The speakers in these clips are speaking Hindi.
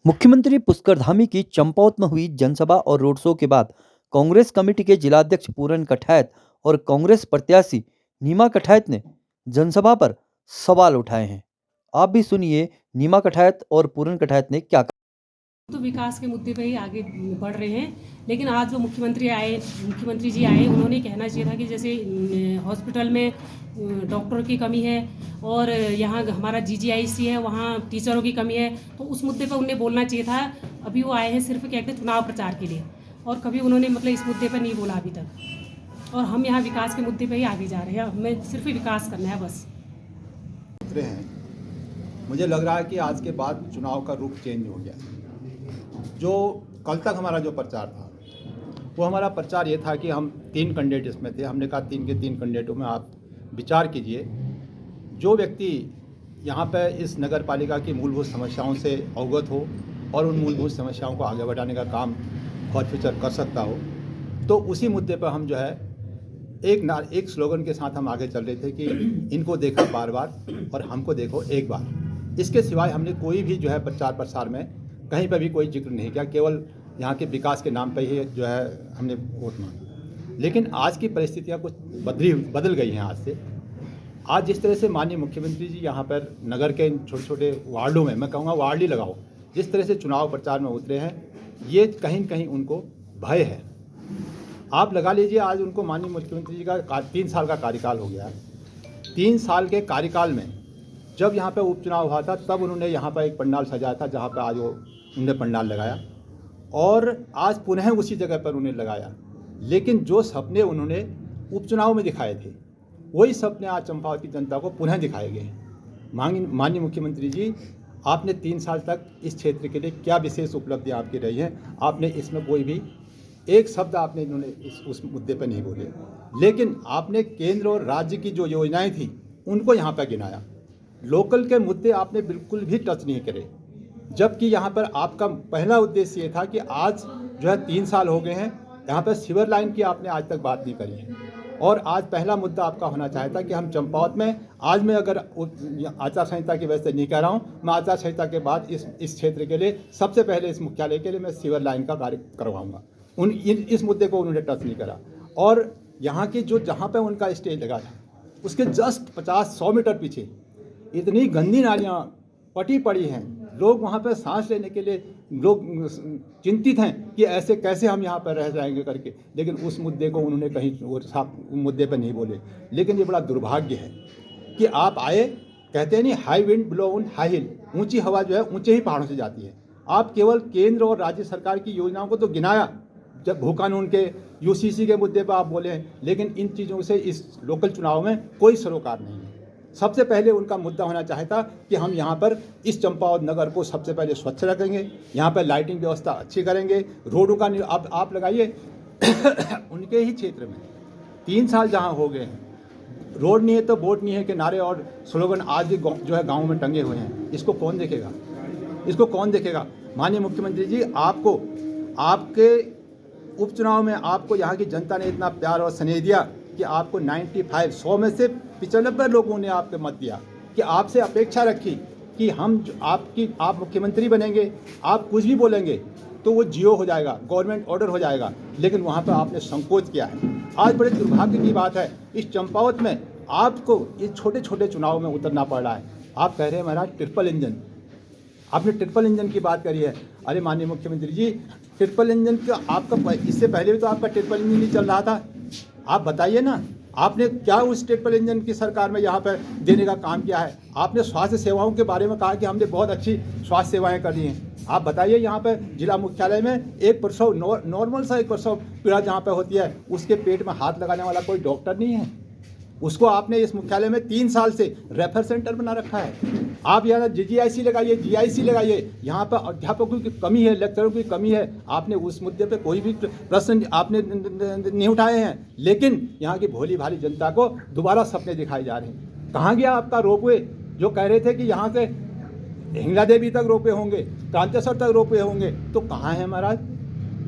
मुख्यमंत्री पुष्कर धामी की चंपावत में हुई जनसभा और रोड शो के बाद कांग्रेस कमेटी के जिलाध्यक्ष पूरन कठायत और कांग्रेस प्रत्याशी नीमा कठायत ने जनसभा पर सवाल उठाए हैं। आप भी सुनिए नीमा कठायत और पूरन कठायत ने क्या कहा। तो विकास के मुद्दे पे ही आगे बढ़ रहे हैं, लेकिन आज जो मुख्यमंत्री जी आए, उन्होंने कहना चाहिए था कि जैसे हॉस्पिटल में डॉक्टर की कमी है और यहाँ हमारा जीजीआईसी है, वहाँ टीचरों की कमी है, तो उस मुद्दे पे उन्हें बोलना चाहिए था। अभी वो आए हैं सिर्फ क्या कहते हैं चुनाव प्रचार के लिए, और कभी उन्होंने मतलब इस मुद्दे पर नहीं बोला अभी तक। और हम यहाँ विकास के मुद्दे पर ही आगे जा रहे हैं, हमें सिर्फ विकास करना है बस। मुझे लग रहा है कि आज के बाद चुनाव का रुख चेंज हो गया। जो कल तक हमारा जो प्रचार था, वो हमारा प्रचार ये था कि हम 3 कैंडिडेट इसमें थे। हमने कहा 3 के 3 कैंडिडेटों में आप विचार कीजिए, जो व्यक्ति यहाँ पर इस नगर पालिका की मूलभूत समस्याओं से अवगत हो और उन मूलभूत समस्याओं को आगे बढ़ाने का काम फॉर फ्यूचर कर सकता हो, तो उसी मुद्दे पर हम जो है एक स्लोगन के साथ हम आगे चल रहे थे कि इनको देखा बार बार और हमको देखो एक बार। इसके सिवाय हमने कोई भी जो है प्रचार प्रसार में कहीं पर भी कोई जिक्र नहीं किया, केवल यहाँ के विकास के नाम पर ही जो है हमने वोट मांगा। लेकिन आज की परिस्थितियाँ कुछ बदल गई हैं। आज से आज जिस तरह से माननीय मुख्यमंत्री जी यहाँ पर नगर के छोटे छोटे वार्डों में, मैं कहूँगा वार्ड ही लगाओ, जिस तरह से चुनाव प्रचार में उतरे हैं, ये कहीं कहीं उनको भय है। आप लगा लीजिए, आज उनको माननीय मुख्यमंत्री जी का 3 साल का कार्यकाल हो गया है। 3 साल के कार्यकाल में जब यहाँ पे उपचुनाव हुआ था, तब उन्होंने यहाँ पर एक पंडाल सजाया था, जहाँ पर आज वो उन्होंने पंडाल लगाया और आज पुनः उसी जगह पर उन्हें लगाया। लेकिन जो सपने उन्होंने उपचुनाव में दिखाए थे, वही सपने आज चंपावत की जनता को पुनः दिखाए गए हैं। माननीय मुख्यमंत्री जी, आपने 3 साल तक इस क्षेत्र के लिए क्या विशेष उपलब्धियाँ आपकी रही हैं? आपने इसमें कोई भी एक शब्द आपने उस मुद्दे पर नहीं बोले, लेकिन आपने केंद्र और राज्य की जो योजनाएं थी उनको यहाँ पर गिनाया। लोकल के मुद्दे आपने बिल्कुल भी टच नहीं करे, जबकि यहाँ पर आपका पहला उद्देश्य ये था कि आज जो है 3 साल हो गए हैं, यहाँ पर सीवर लाइन की आपने आज तक बात नहीं करी है। और आज पहला मुद्दा आपका होना चाहता कि हम चंपावत में, आज मैं अगर आचार संहिता की वजह से नहीं कह रहा हूँ, मैं आचार संहिता के बाद इस क्षेत्र के लिए सबसे पहले इस मुख्यालय के लिए मैं सीवर लाइन का कार्य करवाऊँगा। इस मुद्दे को उन्होंने टच नहीं करा। और यहाँ की जो जहाँ पर उनका स्टेज लगा था, उसके जस्ट 50-100 मीटर पीछे इतनी गंदी नालियाँ पटी पड़ी हैं। लोग वहाँ पर सांस लेने के लिए लोग चिंतित हैं कि ऐसे कैसे हम यहाँ पर रह जाएंगे करके, लेकिन उस मुद्दे को उन्होंने कहीं वो साफ मुद्दे पर नहीं बोले। लेकिन ये बड़ा दुर्भाग्य है कि आप आए, कहते हैं नहीं, high wind blow on high heel, ऊंची हवा जो है ऊंचे ही पहाड़ों से जाती है। आप केवल केंद्र और राज्य सरकार की योजनाओं को तो गिनाया, जब भू कानून के यूसीसी के मुद्दे पर आप बोले, लेकिन इन चीज़ों से इस लोकल चुनाव में कोई सरोकार नहीं है। सबसे पहले उनका मुद्दा होना चाहता कि हम यहाँ पर इस चंपावत नगर को सबसे पहले स्वच्छ रखेंगे, यहाँ पर लाइटिंग व्यवस्था अच्छी करेंगे, रोडों का आप लगाइए उनके ही क्षेत्र में 3 साल जहाँ हो गए हैं, रोड नहीं है तो वोट नहीं है के नारे और स्लोगन आज भी जो है गाँव में टंगे हुए हैं। इसको कौन देखेगा? इसको कौन देखेगा? माननीय मुख्यमंत्री जी, आपको आपके उपचुनाव में आपको यहाँ की जनता ने इतना प्यार और स्नेह दिया कि आपको 100 में से 95 लोगों ने आपको मत दिया, कि आपसे अपेक्षा रखी कि आप मुख्यमंत्री बनेंगे, आप कुछ भी बोलेंगे तो वो जियो हो जाएगा, गवर्नमेंट ऑर्डर हो जाएगा। लेकिन वहाँ पर आपने संकोच किया है। आज बड़े दुर्भाग्य की बात है, इस चंपावत में आपको इस छोटे छोटे चुनाव में उतरना पड़ रहा है। आप कह रहे हैं महाराज ट्रिपल इंजन, आपने ट्रिपल इंजन की बात करी है। अरे माननीय मुख्यमंत्री जी, ट्रिपल इंजन का आपका इससे पहले भी तो आपका ट्रिपल इंजन ही चल रहा था। आप बताइए ना, आपने क्या उस ट्रिपल इंजन की सरकार में यहाँ पर देने का काम किया है? आपने स्वास्थ्य सेवाओं के बारे में कहा कि हमने बहुत अच्छी स्वास्थ्य सेवाएं कर दी हैं। आप बताइए, यहाँ पर जिला मुख्यालय में एक प्रसव नॉर्मल सा एक प्रसव पीड़ा जहाँ पर होती है, उसके पेट में हाथ लगाने वाला कोई डॉक्टर नहीं है। उसको आपने इस मुख्यालय में 3 साल से रेफर सेंटर बना रखा है। आप यहाँ जीजीआईसी लगाइए, जीआईसी लगाइए। यहाँ पर अध्यापकों की कमी है, लेक्चरों की कमी है। आपने उस मुद्दे पे कोई भी प्रश्न आपने नहीं उठाए हैं। लेकिन यहाँ की भोली भाली जनता को दोबारा सपने दिखाए जा रहे हैं। कहाँ गया आपका रोपवे? जो कह रहे थे कि यहाँ से हिंगला देवी तक रोपवे होंगे, क्रांतेश्वर तक रोपवे होंगे, तो कहाँ है महाराज?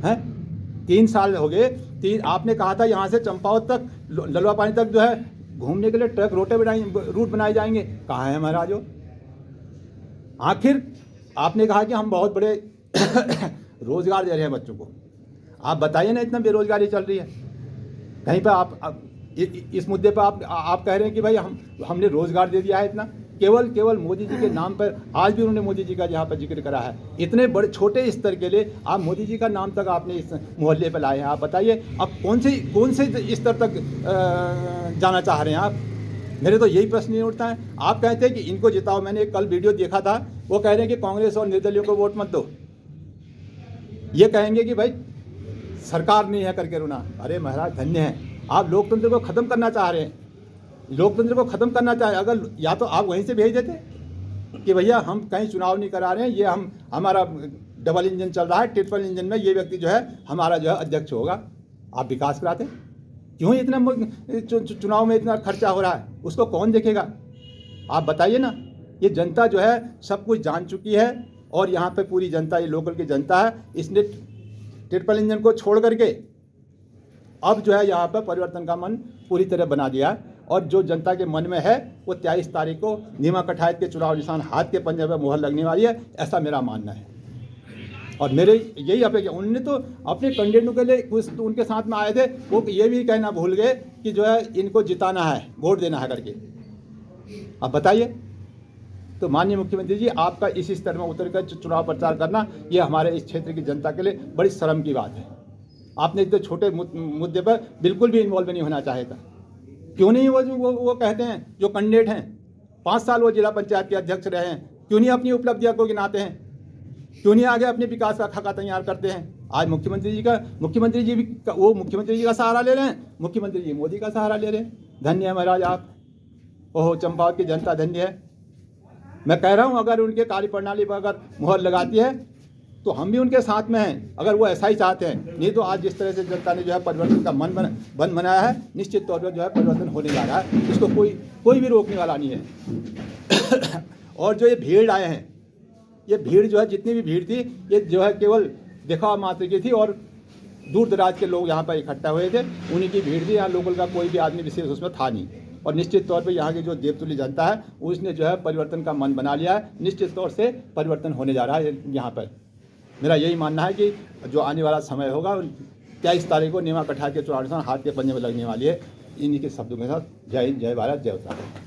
हैं 3 साल हो गए। आपने कहा था यहाँ से चंपावत तक, ललवा पानी तक जो है घूमने के लिए ट्रक रूट बनाए जाएंगे। कहाँ है महाराज? आखिर आपने कहा कि हम बहुत बड़े रोजगार दे रहे हैं बच्चों को। आप बताइए ना, इतना बेरोजगारी चल रही है कहीं पर। आप इस मुद्दे पर आप कह रहे हैं कि भाई हमने रोजगार दे दिया है इतना। केवल मोदी जी के नाम पर आज भी उन्होंने मोदी जी का यहाँ पर जिक्र करा है। इतने बड़े छोटे स्तर के लिए आप मोदी जी का नाम तक आपने इस मोहल्ले पर लाए हैं। आप बताइए अब कौन से स्तर तक जाना चाह रहे हैं आप? मेरे तो यही प्रश्न नहीं उठता है। आप कहते हैं कि इनको जिताओ। मैंने एक कल वीडियो देखा था, वो कह रहे हैं कि कांग्रेस और निर्दलियों को वोट मत दो। ये कहेंगे कि भाई सरकार नहीं है करके रोना। अरे महाराज धन्य है, आप लोकतंत्र को ख़त्म करना चाह रहे हैं। लोकतंत्र को ख़त्म करना चाहे, अगर या तो आप वहीं से भेज देते कि भैया हम कहीं चुनाव नहीं करा रहे हैं, ये हमारा डबल इंजन चल रहा है, ट्रिपल इंजन में ये व्यक्ति जो है हमारा जो है अध्यक्ष होगा। आप विकास कराते। क्यों इतना चुनाव में इतना खर्चा हो रहा है? उसको कौन देखेगा? आप बताइए ना। ये जनता जो है सब कुछ जान चुकी है, और यहाँ पे पूरी जनता, ये लोकल की जनता है, इसने ट्रिपल इंजन को छोड़ करके अब जो है यहाँ पर परिवर्तन का मन पूरी तरह बना दिया है। और जो जनता के मन में है वो 23 तारीख को नीमा कठायत के चुनाव निशान हाथ के पंजे पर मुहर लगने वाली है, ऐसा मेरा मानना है। और मेरे यही अपेक्षा, उन्होंने तो अपने कैंडिडेटों के लिए कुछ तो उनके साथ में आए थे, वो ये भी कहना भूल गए कि जो है इनको जिताना है, वोट देना है करके। अब बताइए। तो माननीय मुख्यमंत्री जी, आपका इस स्तर में उतर कर चुनाव प्रचार करना, ये हमारे इस क्षेत्र की जनता के लिए बड़ी शर्म की बात है। आपने इतने छोटे मुद्दे पर बिल्कुल भी इन्वॉल्व नहीं होना चाहे था। क्यों नहीं? वो कहते हैं जो कैंडिडेट हैं, 5 साल वो जिला पंचायत के अध्यक्ष रहे हैं, क्यों नहीं अपनी उपलब्धियों को गिनाते हैं? क्यों नहीं आगे अपने विकास का खाका तैयार करते हैं? आज मुख्यमंत्री जी का सहारा ले रहे हैं, मुख्यमंत्री जी मोदी का सहारा ले रहे हैं। धन्य है महाराज आप। ओहो, चंपावत की जनता धन्य है। मैं कह रहा हूँ, अगर उनके कार्यप्रणाली पर अगर मुहर लगाती है तो हम भी उनके साथ में हैं, अगर वो ऐसा ही चाहते हैं। नहीं तो आज जिस तरह से जनता ने जो है परिवर्तन का बन बनाया है, निश्चित तौर पर जो है परिवर्तन होने जा रहा है। इसको कोई भी रोकने वाला नहीं है। और जो ये भीड़ आए हैं, ये भीड़ जो है, जितनी भी भीड़ थी, ये जो है केवल दिखावा मात्र की थी, और दूर दराज के लोग यहाँ पर इकट्ठा हुए थे, उन्हीं की भीड़ थी। यहाँ लोकल का कोई भी आदमी विशेष उसमें था नहीं। और निश्चित तौर पे यहाँ की जो देवतुल्य जनता है, उसने जो है परिवर्तन का मन बना लिया है। निश्चित तौर से परिवर्तन होने जा रहा है यहाँ पर। मेरा यही मानना है कि जो आने वाला समय होगा, 23 तारीख को नीमा कठायत के चुनाव निशान हाथ के पंजे में लगने वाली है। इन्हीं के शब्दों के साथ जय हिंद, जय भारत, जय उत्तराखंड।